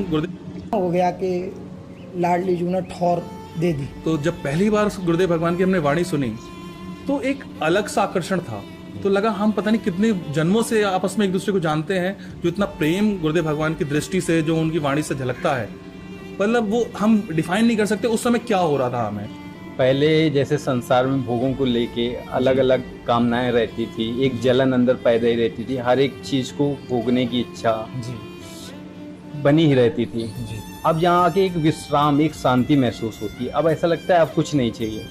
गुरुदेव हो गया कि लाडली जी ने ठौर दे दी। तो जब पहली बार गुरुदेव भगवान की हमने वाणी सुनी तो एक अलग सा आकर्षण था। तो लगा हम पता नहीं कितने जन्मों से आपस में एक दूसरे को जानते हैं, जो इतना प्रेम गुरुदेव भगवान की दृष्टि से, जो उनकी वाणी से झलकता है, मतलब वो हम डिफाइन नहीं कर सकते उस समय क्या हो रहा था हमें। पहले जैसे संसार में भोगों को लेके अलग अलग कामनाएं रहती थी, एक जलन अंदर पैदा ही रहती थी, हर एक चीज को भोगने की इच्छा बनी ही रहती थी। अब यहाँ आके एक विश्राम, एक शांति महसूस होती है। अब ऐसा लगता है अब कुछ नहीं चाहिए।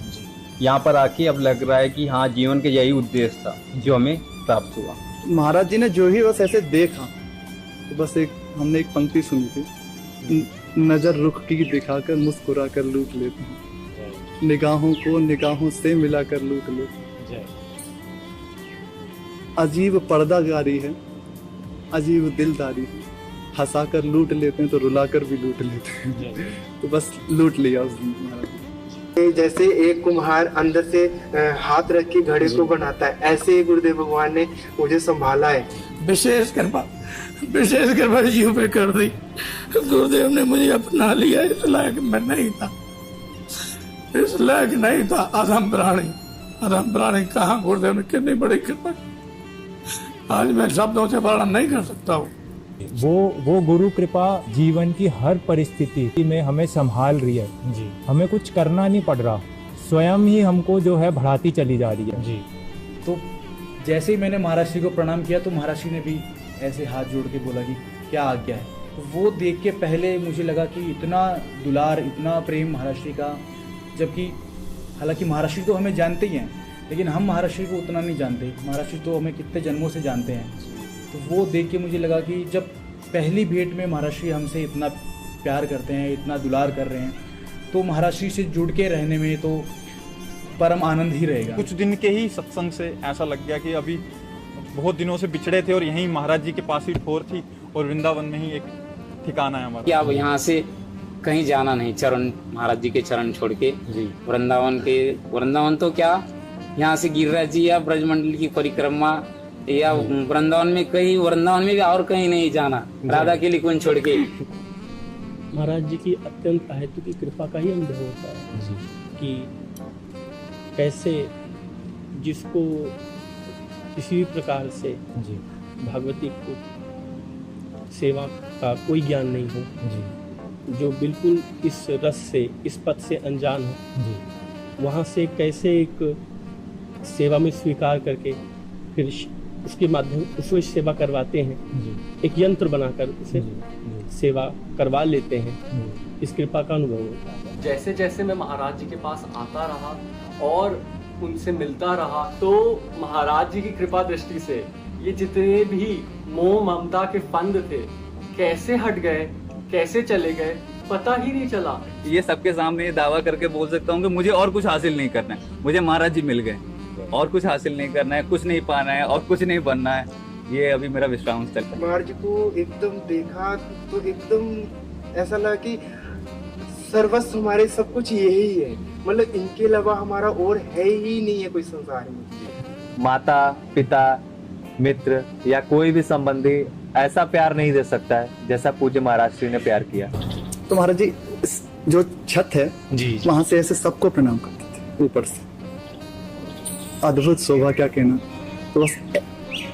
यहाँ पर आके अब लग रहा है कि हाँ, जीवन का यही उद्देश्य था जो हमें प्राप्त हुआ। महाराज जी ने जो ही बस ऐसे देखा तो बस हमने एक पंक्ति सुनी थी, नजर रुख की दिखाकर मुस्कुरा कर लूट लेते हैं, निगाहों को निगाहों से मिलाकर लूट लेते हैं। अजीब पर्दागारी है, अजीब दिलदारी है, हंसाकर लूट लेते हैं तो रुलाकर भी लूट लेते हैं। तो बस लूट लिया उस दिन महाराज। जैसे एक कुम्हार अंदर से हाथ रख के घड़े को बनाता है, ऐसे ही गुरुदेव भगवान ने मुझे संभाला है। विशेष कृपा जीव पे कर दी। गुरुदेव ने मुझे अपना लिया, इस लायक मैं नहीं था, इस लायक नहीं था। अधम प्राणी कहाँ, गुरुदेव ने कितनी बड़ी कृपा। आज मैं शब्दों से वर्णन नहीं कर सकता हूँ। वो गुरु कृपा जीवन की हर परिस्थिति में हमें संभाल रही है जी। हमें कुछ करना नहीं पड़ रहा, स्वयं ही हमको जो है बढ़ाती चली जा रही है जी। तो जैसे ही मैंने महाराज श्री को प्रणाम किया तो महाराज श्री ने भी ऐसे हाथ जोड़ के बोला कि क्या आज्ञा है। तो वो देख के पहले मुझे लगा कि इतना दुलार, इतना प्रेम महाराज श्री का, जबकि हालांकि महाराज श्री तो हमें जानते ही हैं, लेकिन हम महाराज श्री को उतना नहीं जानते। महाराज श्री तो हमें कितने जन्मों से जानते हैं। तो वो देख के मुझे लगा कि जब पहली भेंट में महाराज श्री हमसे इतना प्यार करते हैं, इतना दुलार कर रहे हैं, तो महाराज श्री से जुड़ के रहने में तो परम आनंद ही रहेगा। कुछ दिन के ही सत्संग से ऐसा लग गया कि अभी बहुत दिनों से बिछड़े थे और यहीं महाराज जी के पास ही ठोर थी और वृंदावन में ही एक ठिकाना है हमारा। अब यहाँ से कहीं जाना नहीं, चरण महाराज जी के चरण छोड़ के वृंदावन तो क्या, यहाँ से गिरिराज जी या ब्रजमंडल की परिक्रमा या वृंदावन में कहीं, वृंदावन में भी और कहीं नहीं जाना, राधा के लिए कौन छोड़ के। महाराज जी की अत्यंत अहेतु की कृपा का ही अनुभव होता है कि कैसे जिसको किसी भी प्रकार से भागवती को सेवा का कोई ज्ञान नहीं हो, जो बिल्कुल इस रस से, इस पद से अनजान हो, वहाँ से कैसे एक सेवा में स्वीकार करके फिर उसके माध्यम उसको सेवा करवाते हैं, एक यंत्र बनाकर उसे सेवा करवा लेते हैं। इस कृपा का अनुभव होता है। जैसे जैसे मैं महाराज जी के पास आता रहा और उनसे मिलता रहा, तो महाराज जी की कृपा दृष्टि से ये जितने भी मोह ममता के फंद थे कैसे हट गए, कैसे चले गए, पता ही नहीं चला। ये सबके सामने दावा करके बोल सकता हूँ कि मुझे और कुछ हासिल नहीं करना है, मुझे महाराज जी मिल गए, और कुछ हासिल नहीं करना है, कुछ नहीं पाना है और कुछ नहीं बनना है। ये अभी मेरा विश्राम स्थल है। महाराज जी को एकदम देखा तो एकदम ऐसा लगा कि सर्वस्व हमारे सब कुछ यही है, मतलब इनके अलावा हमारा और है ही नहीं है कोई संसार में। माता पिता मित्र या कोई भी संबंधी ऐसा प्यार नहीं दे सकता है जैसा पूज्य महाराज श्री ने प्यार किया। तो महाराज जी जो छत है वहां से ऐसे सबको प्रणाम करते थे ऊपर से, अद्भुत शोभा, क्या कहना। तो बस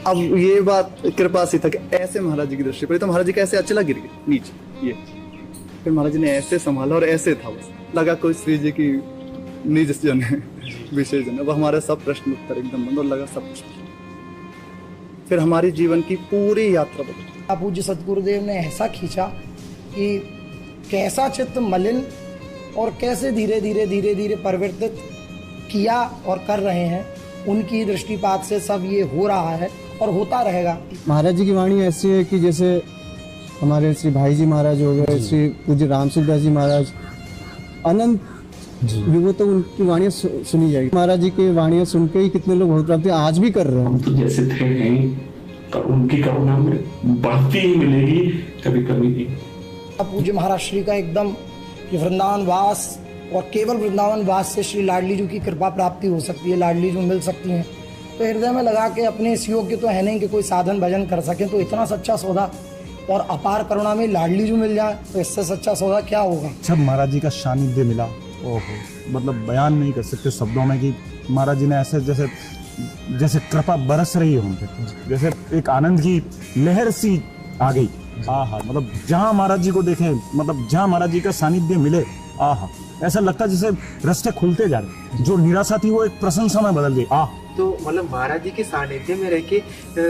अब ये बात कृपा से था कि ऐसे महाराज जी की दृष्टि पड़ी तो महाराज जी का ऐसे अचला गिर गया नीचे, ये फिर महाराज जी ने ऐसे संभाला और ऐसे था, बस लगा कोई श्री जी की निज जन है, विशेष जन है। वो हमारे सब प्रश्न उत्तर एकदम बंद और लगा सब कुछ। फिर हमारी जीवन की पूरी यात्रा बदली। पूज्य सतगुरुदेव ने ऐसा खींचा कि कैसा चित्त मलिन और कैसे धीरे धीरे धीरे धीरे परिवर्तित किया और कर रहे हैं, उनकी दृष्टिपात से सब ये हो रहा है और होता रहेगा। महाराज जी की वाणी ऐसी है कि जैसे हमारे श्री भाई जी महाराज हो गए, श्री पूज्य रामसिंह दास जी महाराज, अनंत युगों तो उनकी वाणियां सुनी जाएगी। महाराज जी की वाणियां सुन के ही कितने लोग बहुत प्राप्ति आज भी कर रहे हैं। तो जैसे थे नहीं, तो उनकी करुणा में बढ़ती ही मिलेगी, कभी कमी नहीं। पूज्य महाराज श्री का एकदम वृंदावन वास और केवल वृंदावन वास से श्री लाडली जी की कृपा प्राप्ति हो सकती है, लाडली जी मिल सकती हैं। तो हृदय में लगा के अपने इस योग्य तो है नहीं कि कोई साधन भजन कर सके, तो इतना सच्चा सौदा और अपार करुणा में लाडली जो मिल जाए तो इससे सच्चा सौदा क्या होगा। जब महाराज जी का सानिध्य मिला, ओहो, मतलब बयान नहीं कर सकते शब्दों में कि महाराज जी ने ऐसे जैसे जैसे कृपा बरस रही है उन पे, जैसे एक आनंद की लहर सी आ गई। आहा, मतलब जहाँ महाराज जी को देखें, मतलब जहाँ महाराज जी का सानिध्य मिले, आहा, ऐसा लगता जैसे रास्ते खुलते जा रहे, जो निराशा थी वो एक प्रशंसा में बदल गई। तो मतलब महाराज जी के सानिध्य में रह के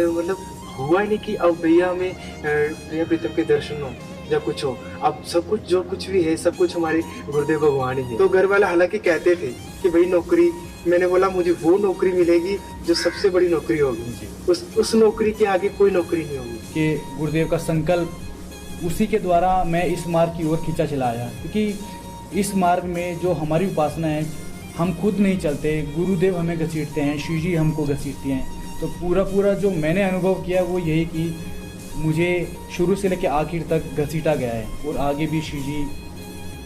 मतलब हुआ ही नहीं कि अब भैया हमें प्रिय प्रीतम के दर्शन हो या कुछ हो। अब सब कुछ जो कुछ भी है सब कुछ हमारे गुरुदेव भगवान ही है। तो घर वाला हालांकि कहते थे कि भाई नौकरी, मैंने बोला मुझे वो नौकरी मिलेगी जो सबसे बड़ी नौकरी होगी, उस नौकरी के आगे कोई नौकरी नहीं होगी। कि गुरुदेव का संकल्प, उसी के द्वारा मैं इस मार्ग की ओर खींचा चला आया, क्योंकि इस मार्ग में जो हमारी उपासना है हम खुद नहीं चलते, गुरुदेव हमें घसीटते हैं, शिव जी हमको घसीटती हैं। तो पूरा जो मैंने अनुभव किया वो यही कि मुझे शुरू से लेकर आखिर तक घसीटा गया है और आगे भी शिव जी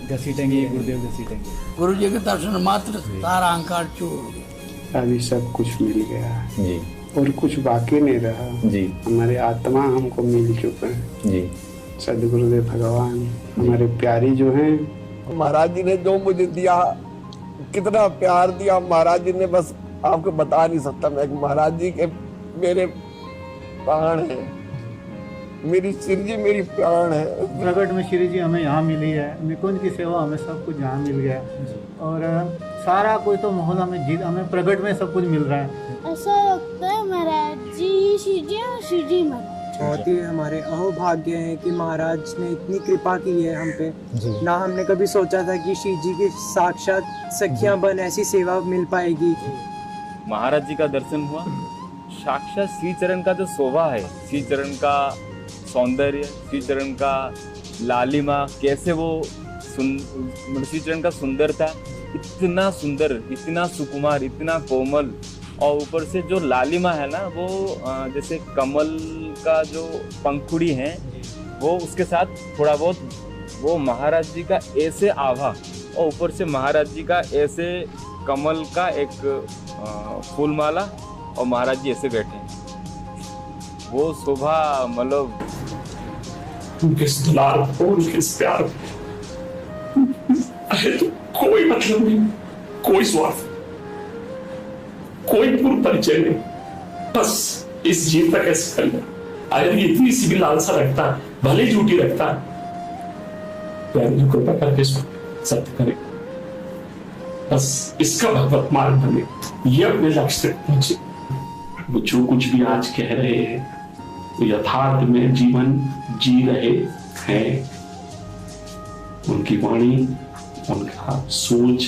घसीटेंगे, गुरुदेव घसीटेंगे। गुरु जी के दर्शन मात्र सारा अहंकार चूर हो गया। अभी सब कुछ मिल गया जी, और कुछ बाकी नहीं रहा जी। हमारे आत्मा हमको मिल चुके हैं जी। सदगुरुदेव भगवान हमारे प्यारी जो हैं। महाराज जी ने जो मुझे दिया, कितना प्यार दिया महाराज जी ने, बस आपको बता नहीं सकता मैं। महाराज जी के मेरे प्राण है, मेरी श्री जी मेरी प्राण है। प्रकट में श्री जी हमें यहाँ मिली है, निकुंज की सेवा हमें सब कुछ यहाँ मिल गया, और सारा कोई तो माहौल हमें प्रकट में सब कुछ मिल रहा है। ऐसा लगता है महाराज जी श्री जी और श्री जी महाराज। बहुत ही हमारे अहोभाग्य है कि महाराज ने इतनी कृपा की है हम पे। ना हमने कभी सोचा था कि श्री जी की साक्षात सखियां बन ऐसी सेवा मिल पाएगी। महाराज जी का दर्शन हुआ, साक्षात श्री चरण का जो शोभा है, श्री चरण का सौंदर्य, श्री चरण का लालिमा, कैसे वो श्री चरण का सुंदरता, इतना सुंदर, इतना सुकुमार, इतना कोमल, और ऊपर से जो लालिमा है ना वो जैसे कमल का जो पंखुड़ी है वो उसके साथ थोड़ा बहुत वो महाराज जी का ऐसे आभा, और ऊपर से महाराज जी का ऐसे कमल का एक फूलमाला, और महाराज जी ऐसे बैठे हैं, वो शोभा मतलब उनके दुलार को, उनके प्यार तो कोई मतलब नहीं, कोई स्वार्थ, कोई पूर्व परिचय नहीं, बस इस जीव तक ऐसे कर लिया। अगर ये इतनी सी भी लालसा रखता, भले झूठी रखता, तो जो कृपा करके सत्य करे, बस इसका भगवत मार्ग बने, ये अपने लक्ष्य तक पहुंचे। वो जो कुछ भी आज कह रहे हैं वो यथार्थ में जीवन जी रहे हैं। उनकी वाणी, उनका सोच,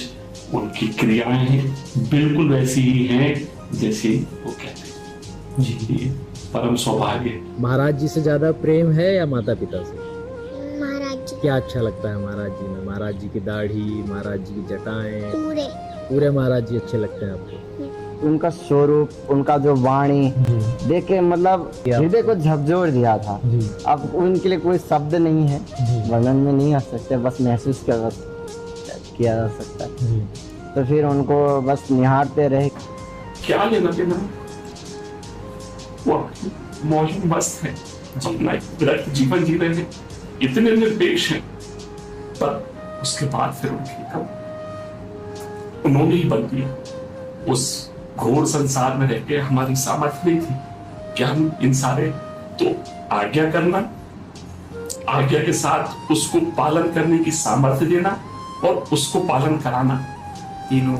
उनकी क्रियाएं बिल्कुल वैसी ही हैं जैसे वो कहते हैं। जी, परम सौभाग्य। महाराज जी से ज्यादा प्रेम है या माता पिता से? महाराज जी। क्या अच्छा लगता है महाराज जी में? महाराज जी की दाढ़ी, महाराज जी की जटाएं, पूरे महाराज जी अच्छे लगते हैं आपको? उनका स्वरूप, उनका जो वाणी देख के मतलब हृदय को झकझोर दिया था। अब उनके लिए कोई शब्द नहीं है, वर्णन में नहीं आ सकते, बस महसूस किया जा सकता है। तो फिर उनको बस निहारते रहे। क्या लेना देना, वो मौज मस्त है, अपना एक जीवन जी रहे हैं, इतने निर्देश हैं, पर उसके बाद फिर उन्होंने ही बन दिया। उस घोर संसार में रहकर हमारी सामर्थ्य नहीं थी कि हम इन सारे, तो आज्ञा करना, आज्ञा के साथ उसको पालन करने की सामर्थ्य देना और उसको पालन कराना, तीनों।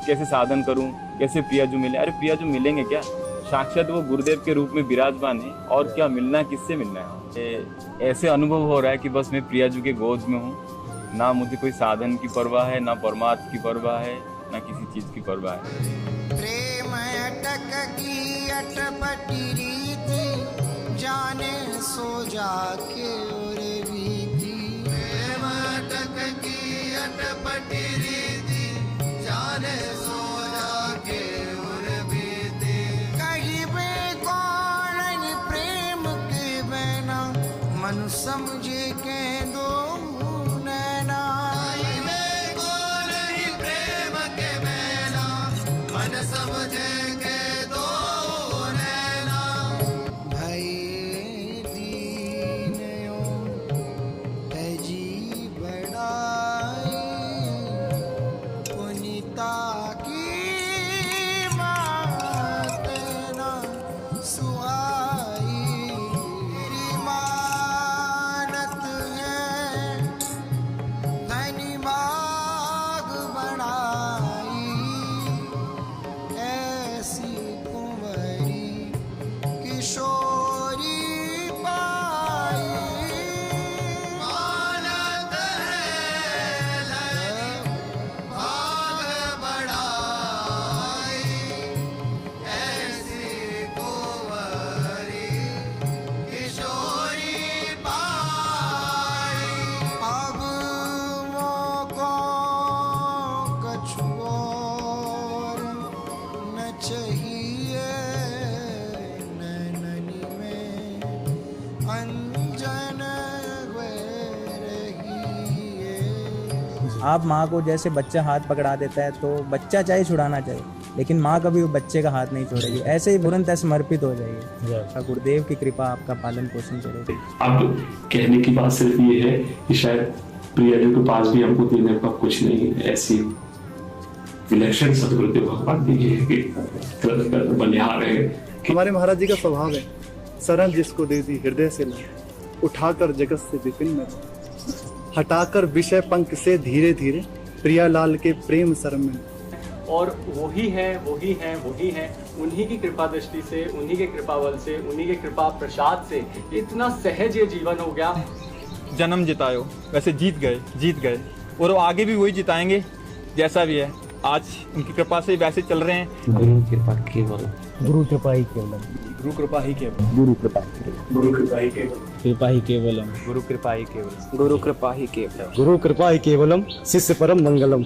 कैसे साधन करूं, कैसे प्रियाजू मिले? अरे प्रियाजू मिलेंगे क्या? साक्षात वो गुरुदेव के रूप में विराजमान है, और क्या मिलना, किससे मिलना है? ऐसे अनुभव हो रहा है कि बस मैं प्रियाजू के गोद में हूँ, ना मुझे कोई साधन की परवाह है, ना परमार्थ की परवाह है, ना किसी चीज की परवाह है। प्रेम अटक की अटपटी रीति, जाने सो जाके और बीती। प्रेम अटक की अटपटी रीति, जाने सो जाके और बीती। कहीं बे कौन प्रेम के बहना, मन समझे के दो नैना। समझे के दो नैना, भाई आप माँ को जैसे बच्चा हाथ पकड़ा देता है तो बच्चा चाहे छुड़ाना चाहिए, लेकिन माँ कभी वो बच्चे का हाथ नहीं छोड़ेगी, ऐसे ही तुरंत समर्पित हो जाइए। गुरुदेव की कृपा आपका पालन पोषण करेगी। अब कहने की बात सिर्फ ये है कि शायद प्रिया जी के पास भी हमको देने का कुछ नहीं है, ऐसी विलक्षण सदगुरुदेव भगवान दी है कि बलिहार है। हमारे महाराज जी का स्वभाव है, शरण जिसको दे दी हृदय से ला, उठाकर जगत से विपिन में, हटाकर विषय पंख से धीरे धीरे प्रियालाल के प्रेम शरण में। और वही है उन्हीं की कृपा दृष्टि से, उन्हीं के कृपा बल से, उन्हीं के कृपा प्रसाद से इतना सहज ये जीवन हो गया। जन्म जितायो, वैसे जीत गए और वो आगे भी वही जिताएंगे जैसा भी है। आज उनकी कृपा से वैसे चल रहे हैं। गुरु कृपा केवल, गुरु कृपा ही केवलम, गुरु कृपा ही केवल, गुरु कृपा ही केवल, कृपा ही केवलम, गुरु कृपा ही केवल, गुरु कृपा ही केवलम, गुरु कृपा ही केवलम, शिष्य परम मंगलम।